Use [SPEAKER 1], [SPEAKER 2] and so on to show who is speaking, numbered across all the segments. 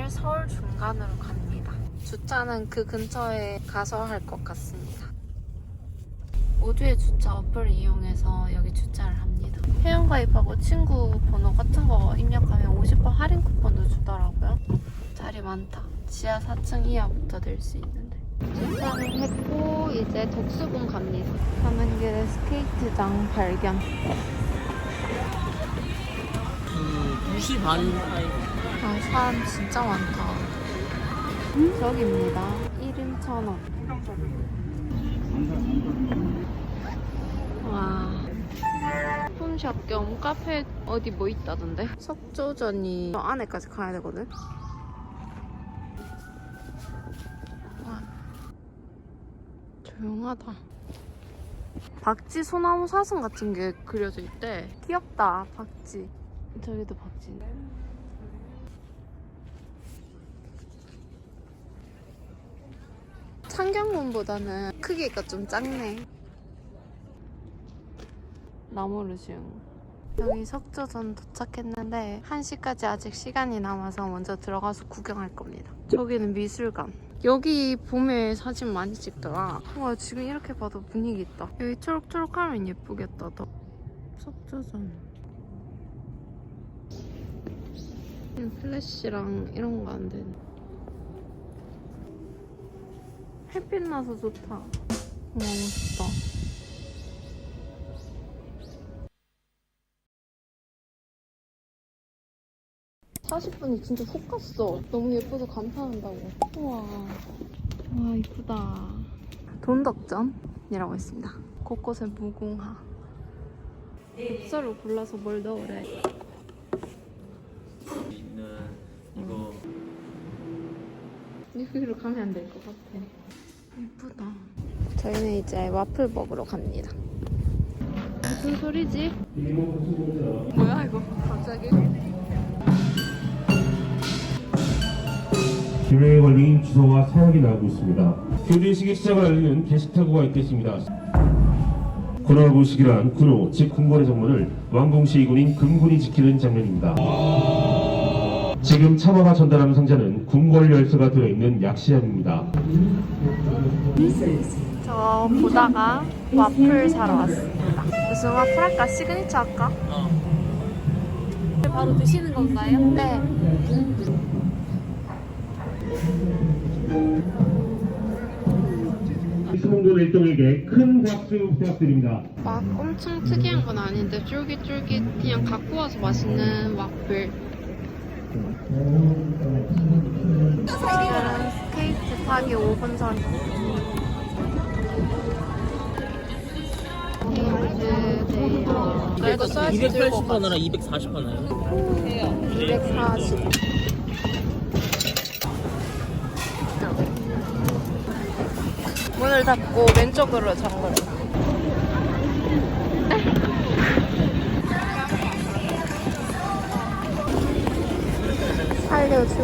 [SPEAKER 1] 오늘 서울 중간으로 갑니다. 주차는 그 근처에 가서 할 것 같습니다. 모두의 주차 어플을 이용해서 여기 주차를 합니다. 회원가입하고 친구 번호 같은 거 입력하면 50% 할인 쿠폰도 주더라고요. 자리 많다. 지하 4층 이하부터 낼 수 있는데. 주차를 했고 이제 독수궁 갑니다. 가는 길에 스케이트장 발견.
[SPEAKER 2] 2시 반 타임.
[SPEAKER 1] 아, 사람 진짜 많다. 저기입니다. 1인 1,000원. 와. 홈샵 겸 카페 어디 뭐 있다던데? 석조전이 저 안에까지 가야 되거든? 와. 조용하다. 박쥐 소나무 사슴 같은 게 그려져 있대. 귀엽다, 박쥐. 저기도 박쥐네. 창경문보다는 크기가 좀 작네. 나무르시움. 여기 석조전 도착했는데 1시까지 아직 시간이 남아서 먼저 들어가서 구경할 겁니다. 저기는 미술관. 여기 봄에 사진 많이 찍더라. 와, 지금 이렇게 봐도 분위기 있다. 여기 초록초록하면 예쁘겠다. 더. 석조전. 플래시랑 이런 거 안 되네. 햇빛 나서 좋다. 와, 멋있다. 40분이 진짜 훅 갔어. 너무 예뻐서 감탄한다고. 우와. 와, 이쁘다. 돈덕전이라고 있습니다. 곳곳에 무궁화. 엽서를 골라서 뭘 넣으래.
[SPEAKER 2] 이거
[SPEAKER 1] 여기로 가면 안 될 것 같아. 예쁘다. 저희는 이제 와플 먹으러 갑니다. 무슨 소리지? 뭐야 이거 갑자기?
[SPEAKER 3] 규례에 걸린 주소와 사역이 나오고 있습니다. 교대식의 시작을 알리는 게시타구가 있겠습니다. 군화부식이란 군호, 즉 궁궐의 정문을 왕궁시 군인 금군이 지키는 장면입니다. 지금 차마가 전달하는 상자는 궁궐 열쇠가 들어있는 약시함입니다.
[SPEAKER 1] 저 보다가 와플 사러 왔습니다. 무슨 와플 할까? 시그니처 할까? 바로 드시는 건가요? 네.
[SPEAKER 3] 수봉도 일동에게 큰 박수 부탁드립니다.
[SPEAKER 1] 막 엄청 특이한 건 아닌데 쫄깃쫄깃 그냥 갖고 와서 맛있는 와플. 지금 스케이트 타기 5분 전. 스케이트 그래도 써야지 들고
[SPEAKER 2] 280 하나랑 240 하나요?
[SPEAKER 1] 240. 문을 닫고 왼쪽으로 잠궈요. 살려줘.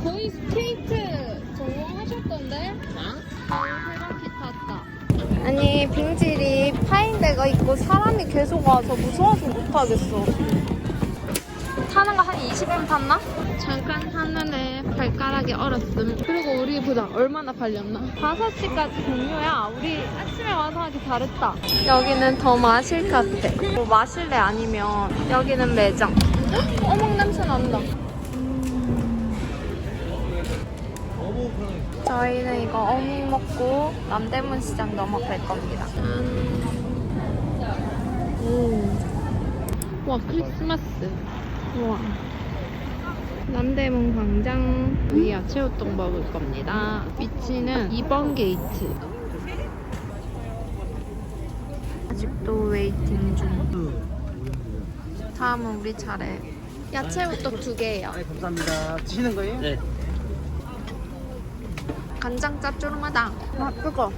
[SPEAKER 1] 거의 스케이트 전공하셨던데? 세바퀴 탔다. 아니, 빙질이 파인 데가 있고 사람이 계속 와서 무서워서 못하겠어. 타는 거 한 20분 탔나? 잠깐 탔는데 발가락이 얼었음. 그리고 우리 보자 얼마나 팔렸나? 5시까지 종료야. 우리 아침에 와서 하기 잘했다. 여기는 더 마실 카페. 뭐 마실래 아니면 여기는 매장. 헉, 어묵 냄새 난다. 저희는 이거 어묵 먹고 남대문 시장 넘어갈 겁니다. 와, 크리스마스. 우와. 남대문 광장. 여기 야채호떡 먹을 겁니다. 위치는 2번 게이트. 아직도 웨이팅 중. 다음은 우리 차례. 야채호떡 2개예요.
[SPEAKER 2] 네, 감사합니다. 드시는 거예요? 네.
[SPEAKER 1] 간장 짭조름하다. 뜨거.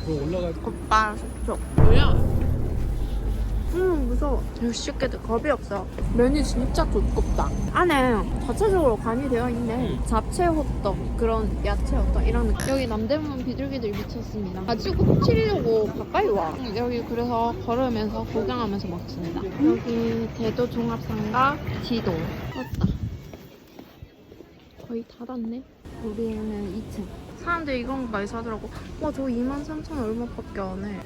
[SPEAKER 2] 올라갈
[SPEAKER 1] 곱발 속촉. 뭐야? 무슨 무서워. 쉽게도 겁이 없어. 면이 진짜 두껍다. 안에 자체적으로 간이 되어 있네. 잡채 호떡, 그런 야채 호떡 이런 느낌. 여기 남대문 비둘기들 미쳤습니다. 가지고 치려고 가까이 와. 여기 그래서 걸으면서 구경하면서 먹습니다. 여기 대도 종합상가 지도. 맞다. 거의 닫았네. 우리는 2층. 사람들이 이런 거 많이 사더라고. 와, 저 23,000원 얼마밖에 안 해.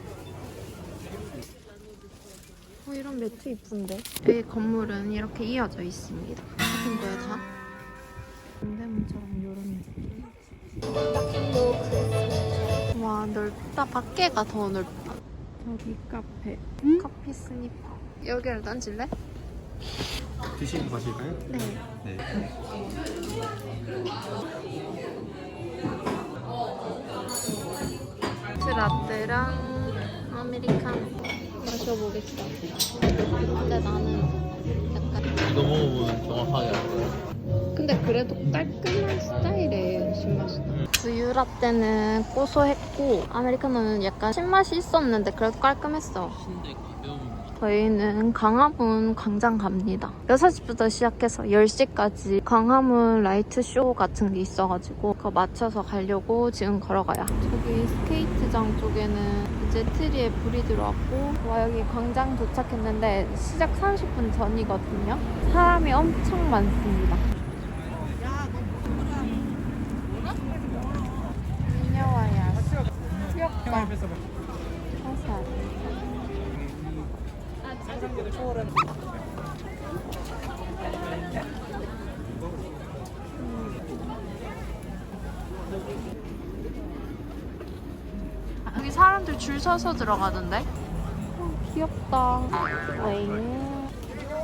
[SPEAKER 1] 이런 매트 이쁜데? 여기 건물은 이렇게 이어져 있습니다. 같은 거야 다? 남대문처럼 이런 느낌. 와, 넓다. 밖에가 더 넓다. 여기 카페. 커피 스니퍼. 여기를 앉을래?
[SPEAKER 2] 드시고 가실까요?
[SPEAKER 1] 네.
[SPEAKER 2] 네.
[SPEAKER 1] 라떼랑 아메리카노 마셔보겠어. 근데 나는 약간
[SPEAKER 2] 이거 먹어보면 정확하게 알 거예요.
[SPEAKER 1] 근데 그래도 깔끔한 스타일의 신맛이다. 우유 라떼는 고소했고 아메리카노는 약간 신맛이 있었는데 그래도 깔끔했어.
[SPEAKER 2] 신데 가벼운
[SPEAKER 1] 저희는 광화문 광장 갑니다. 6시부터 시작해서 10시까지 광화문 라이트 쇼 같은 게 있어가지고 그거 맞춰서 가려고 지금 걸어가요. 저기 스케이트장 쪽에는 이제 트리에 불이 들어왔고 와, 여기 광장 도착했는데 시작 30분 전이거든요. 사람이 엄청 많습니다. 미녀와야 귀엽다. 화사. 여기 사람들 줄 서서 들어가던데? 귀엽다. 웨잉.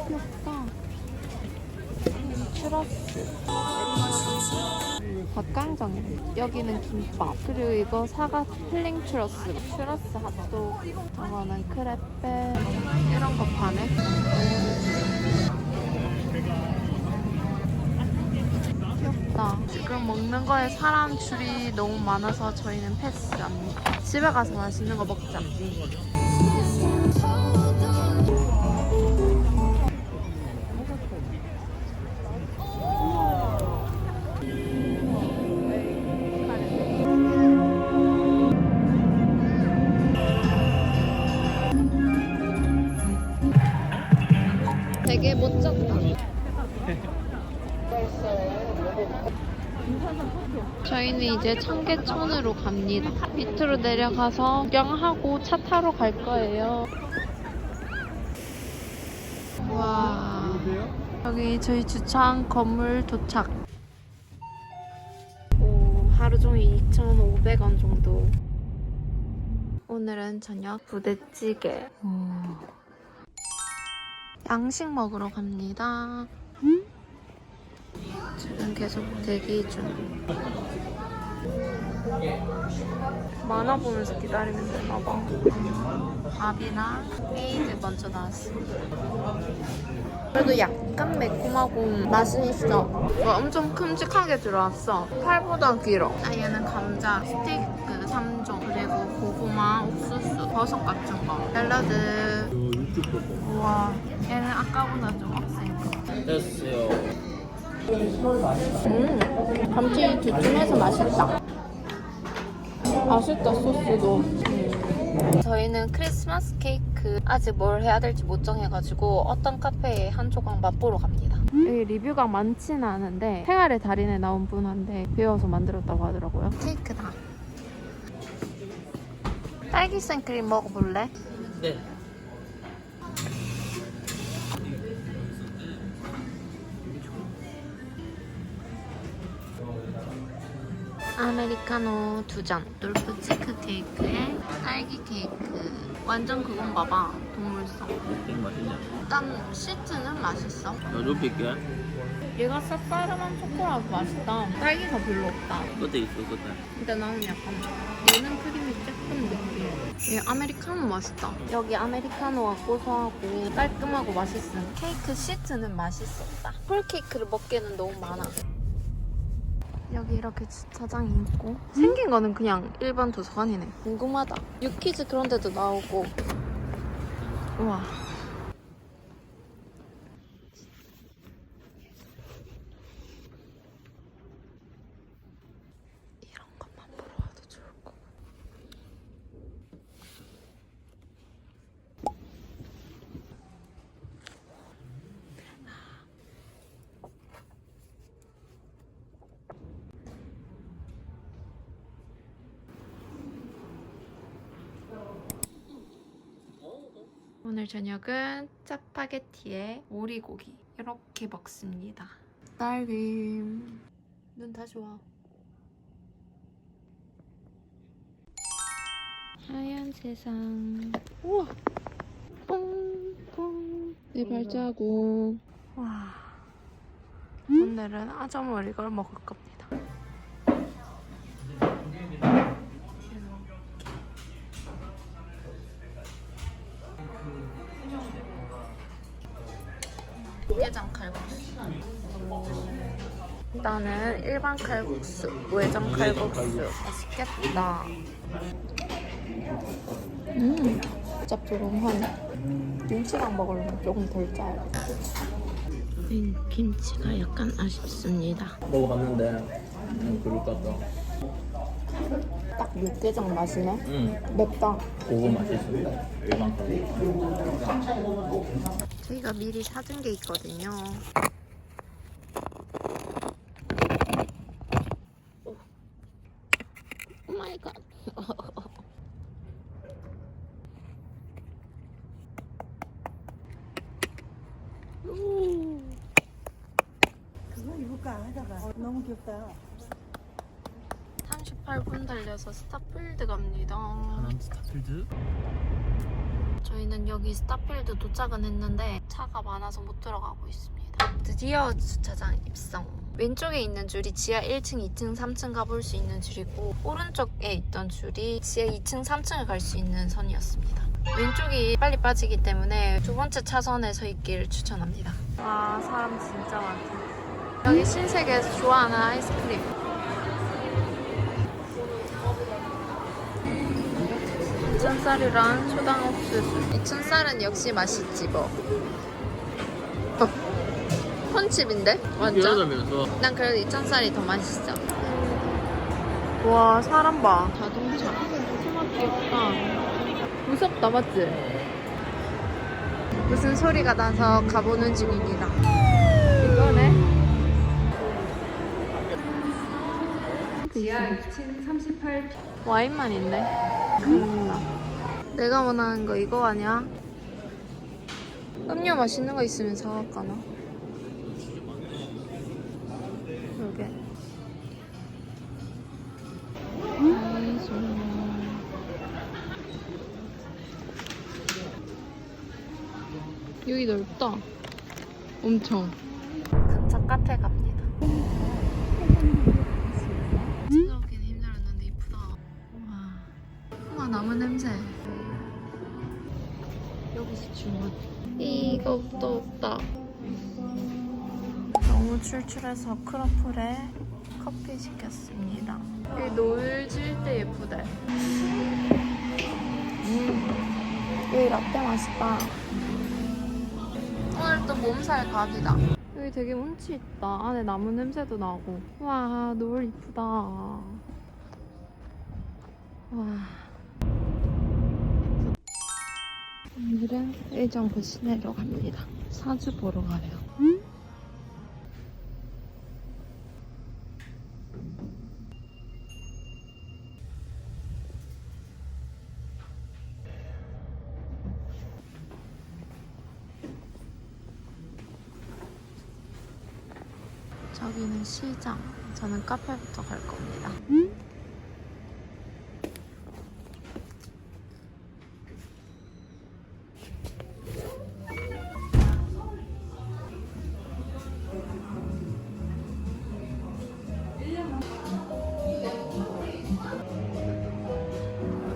[SPEAKER 1] 귀엽다. 추러스. 닭강정이래. 여기는 김밥. 그리고 이거 사과 필링 추러스. 추러스 핫도그. 이거는 크레페. 이런 거 파네. 귀엽다. 지금 먹는 거에 사람 줄이 너무 많아서 저희는 패스합니다. 집에 가서 맛있는 거 먹자. 되게 멋졌다. 저희는 이제 청계천으로 갑니다. 밑으로 내려가서 구경하고 차 타러 갈 거예요. 와, 여기 저희 주차한 건물 도착. 오, 하루 종일 2,500원 정도. 오늘은 저녁 부대찌개. 양식 먹으러 갑니다. 지금 계속 대기 중. 만화 보면서 기다리면 되나봐. 밥이랑 페이드 먼저 나왔습니다. 그래도 약간 매콤하고 맛은 있어. 와, 엄청 큼직하게 들어왔어. 팔보다 길어. 얘는 감자, 스테이크 3종, 그리고 고구마, 옥수수, 버섯 같은 거. 샐러드. 우와, 얘는 아까보다 좀 억센 거.
[SPEAKER 2] 됐어요.
[SPEAKER 1] 감튀 두툼해서 맛있다. 맛있다, 소스도. 저희는 크리스마스 케이크 아직 뭘 해야 될지 못 정해가지고 어떤 카페에 한 조각 맛보러 갑니다. 여기 리뷰가 많지는 않은데 생활의 달인에 나온 분한테 배워서 만들었다고 하더라고요. 케이크다. 딸기 생크림 먹어볼래?
[SPEAKER 2] 네.
[SPEAKER 1] 아메리카노 2잔, 돌프 치크 케이크에 딸기 케이크. 완전 그건가 봐, 동물성.
[SPEAKER 2] 이거 맛있냐?
[SPEAKER 1] 일단 시트는 맛있어.
[SPEAKER 2] 나 좁힐게.
[SPEAKER 1] 얘가 쌉싸름한 초코라서 맛있다. 딸기가 별로 없다.
[SPEAKER 2] 끝에 있어, 끝에.
[SPEAKER 1] 근데 나는 약간 얘는 크림이 조금 느끼해. 얘 아메리카노 맛있다. 여기 아메리카노가 고소하고 깔끔하고 맛있음. 케이크 시트는 맛있었다. 홀케이크를 먹기에는 너무 많아. 여기 이렇게 주차장이 있고 생긴 거는 그냥 일반 도서관이네. 궁금하다. 유키즈 그런 데도 나오고. 우와. 오늘 저녁은 짜파게티에 오리고기 이렇게 먹습니다. 딸김. 눈 다시 와. 하얀 세상. 우와. 뽕뽕. 내 발자국. 와. 오늘은 아점을 이걸 먹을 겁니다. 게장 칼국수. 나는 일반 칼국수, 외장 칼국수. 맛있겠다. 짭조름하네. 김치랑 먹으려면 조금 덜 짜요. 김치가 약간 아쉽습니다.
[SPEAKER 2] 먹어봤는데 그럴 것 같다.
[SPEAKER 1] 딱 육개장 맛이네.
[SPEAKER 2] 응.
[SPEAKER 1] 맵다.
[SPEAKER 2] 그거 맛있습니다. 일반 거.
[SPEAKER 1] 저희가 미리 사준 게 있거든요. 오 마이 갓.
[SPEAKER 4] 그거 입을까 하다가 너무 귀엽다.
[SPEAKER 1] 38분 달려서 스타필드 갑니다.
[SPEAKER 2] 하남 스타필드?
[SPEAKER 1] 저희는 여기 스타필드 도착은 했는데 차가 많아서 못 들어가고 있습니다. 드디어 주차장 입성. 왼쪽에 있는 줄이 지하 1층, 2층, 3층 가볼 수 있는 줄이고 오른쪽에 있던 줄이 지하 2층, 3층을 갈 수 있는 선이었습니다. 왼쪽이 빨리 빠지기 때문에 두 번째 차선에 서 있기를 추천합니다. 와, 사람 진짜 많다. 여기 신세계에서 좋아하는 아이스크림. 이천쌀이랑 초당 옥수수. 이천쌀은 역시 맛있지 뭐. 콘칩인데? 완전?
[SPEAKER 2] 이러면서
[SPEAKER 1] 난 그래도 이천쌀이 더 맛있어. 와, 사람 봐. 자동차. 귀엽다. 무섭다, 맞지? 무슨 소리가 나서 가보는 중입니다. 이거네?
[SPEAKER 5] 지하 2층 38.
[SPEAKER 1] 와인만 있네. 내가 원하는 거 이거 아니야? 음료 맛있는 거 있으면 사갈까나? 여기. 여기 넓다. 엄청. 근처 카페 갑니다. 찾아오긴 힘들었는데 이쁘다. 우와, 나무 냄새. 여기서 주문. 이거부터 없다. 너무 출출해서 크로플에 커피 시켰습니다. 여기 노을 질 때 예쁘대. 여기 라떼 맛있다. 오늘 또 몸살 각이다. 여기 되게 운치 있다. 안에 나무 냄새도 나고. 와, 노을 이쁘다. 와. 오늘은 의정부 시내로 갑니다. 사주 보러 가요. 저기는 시장. 저는 카페부터 갈 겁니다.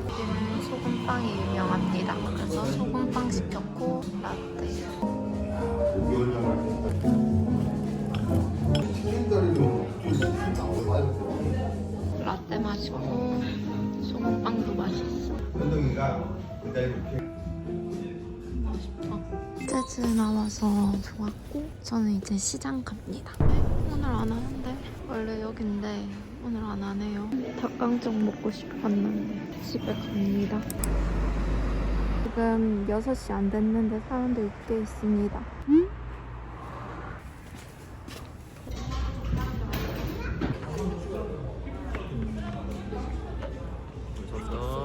[SPEAKER 1] 여기는 소금빵이 유명합니다. 그래서 소금빵 시켰고 라떼. 라떼 맛있고 소금빵도 맛있어. 맛있다. 재즈 나와서 좋았고 저는 이제 시장 갑니다. 오늘 안 하는데 원래 여긴데 오늘 안 하네요. 닭강정 먹고 싶었는데 집에 갑니다. 지금 6시 안 됐는데 사람도 있게 있습니다.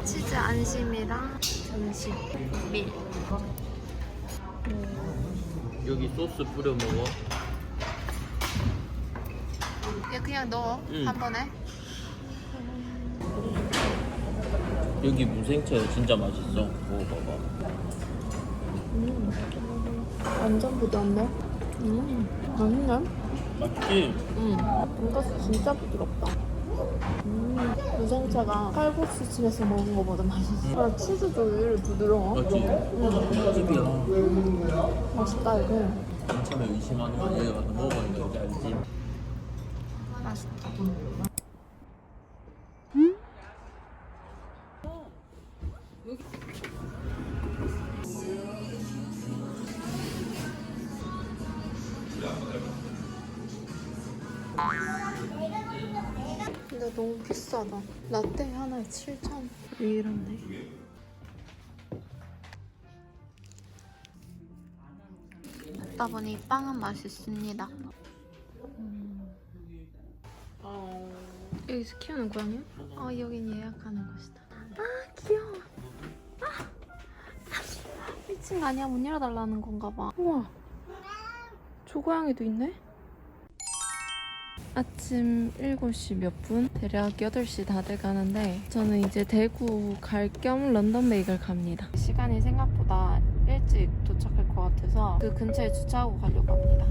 [SPEAKER 1] 치즈 안심이랑 등심 밀.
[SPEAKER 2] 여기 소스 뿌려 먹어.
[SPEAKER 1] 얘 그냥 넣어.
[SPEAKER 2] 응.
[SPEAKER 1] 한 번에.
[SPEAKER 2] 여기 무생채 진짜 맛있어. 먹어봐봐.
[SPEAKER 1] 완전 부드럽네. 맛있네.
[SPEAKER 2] 맛있지?
[SPEAKER 1] 응. 돈가스 진짜 부드럽다. 무생채가 칼국수 집에서 먹은 거보다 맛있어. 아, 치즈도 의외로 부드러워.
[SPEAKER 2] 맞지? 맛집이야.
[SPEAKER 1] 맛있다 이거.
[SPEAKER 2] 처음에 의심하는 거 얘가 가서 먹어보니까 이제 알지.
[SPEAKER 1] 맛있다. 근데 너무 비싸다. 라떼 하나에 7,000원. 왜 이러네. 먹다 보니 빵은 맛있습니다. 여기서 키우는 고양이야? 여긴 예약하는 곳이다. 아, 귀여워. 아, 미친 거 아니야? 문 열어달라는 건가 봐. 우와, 조고양이도 있네? 아침 7시 몇 분? 대략 8시 다 돼가는데 저는 이제 대구 갈 겸 런던 베이글 갑니다. 시간이 생각보다 일찍 도착할 것 같아서 그 근처에 주차하고 가려고 합니다.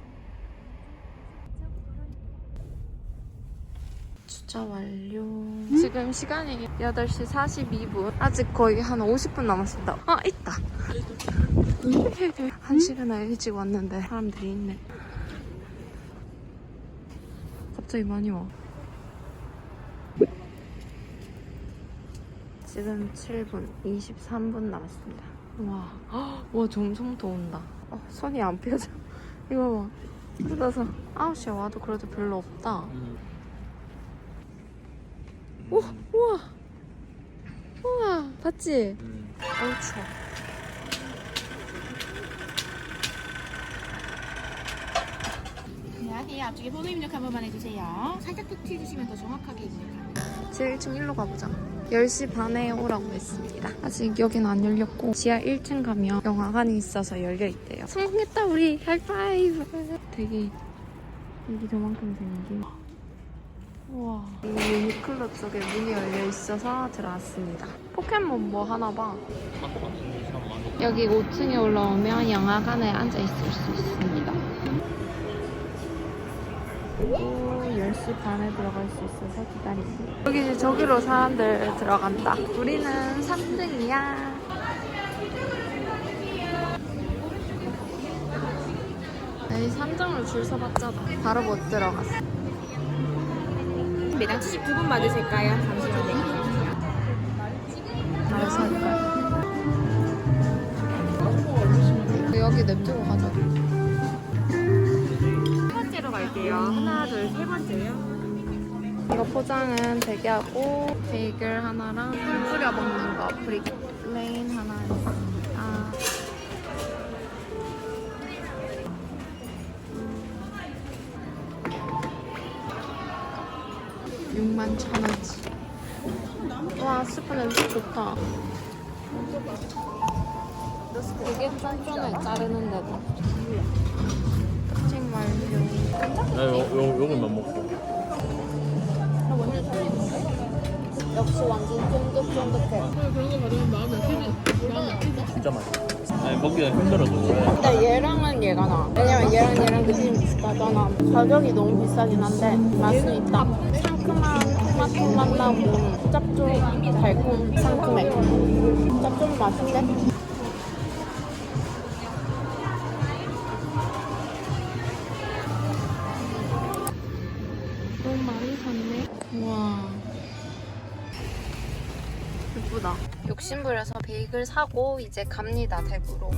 [SPEAKER 1] 주차 완료. 지금 시간이 8시 42분. 아직 거의 한 50분 남았습니다. 있다. 1시간이나 일찍 왔는데 사람들이 있네. 갑자기 많이 와. 지금 7분, 23분 남았습니다. 와, 점점 더 온다. 손이 안 펴져. 이거 봐. 뜯어서 9시에 와도 그래도 별로 없다. 우와. 봤지? 어우, 추워.
[SPEAKER 5] 네, 앞쪽에 번호 입력 한 번만 해주세요. 살짝 톡 튀어주시면 더 정확하게 입력합니다.
[SPEAKER 1] 지하 1층 일로 가보자. 10시 반에 오라고 했습니다. 아직 여긴 안 열렸고 지하 1층 가면 영화관이 있어서 열려있대요. 성공했다 우리. 하이파이브. 되게 여기 저만큼 생긴. 우와. 이 유니클로 쪽에 문이 열려있어서 들어왔습니다. 포켓몬 뭐 하나 봐. 여기 5층에 올라오면 영화관에 앉아있을 수 있습니다. 그리고 10시 반에 들어갈 수 있어서 기다립니다. 여기 이제 저기로 사람들 들어간다. 우리는 3등이야. 이 3등으로 줄 서봤잖아. 바로 못 들어갔어.
[SPEAKER 5] 매당 79분 맞으실까요? 잠시만요.
[SPEAKER 1] 알아서 할까요? 여기 냅두고 가자.
[SPEAKER 5] 세 번째로 갈게요. 하나, 둘, 세 번째요.
[SPEAKER 1] 이거 포장은 대게하고 베이글 하나랑 술 뿌려 먹는 거 브릭레인 하나 있습니다. 61,000원치. 와, 스프 냄새 좋다. 되게 쫀쫀해, 자르는데도. 커팅 완료.
[SPEAKER 2] 나 요것만 먹고.
[SPEAKER 1] 역시 완전 쫀득쫀득해.
[SPEAKER 2] 진짜 맛있어. 아니 먹기가 힘들어서 그래.
[SPEAKER 1] 근데 얘랑은 얘가 나. 왜냐면 얘랑 느낌이 비슷하잖아. 가격이 너무 비싸긴 한데 맛은 있다. 상큼한 토마토 맛 나고 짭조름 달콤 상큼해. 짭조름 맛있네. 너무 많이 샀네. 우와. 예쁘다. 욕심부려서 베이글 사고 이제 갑니다, 대구로.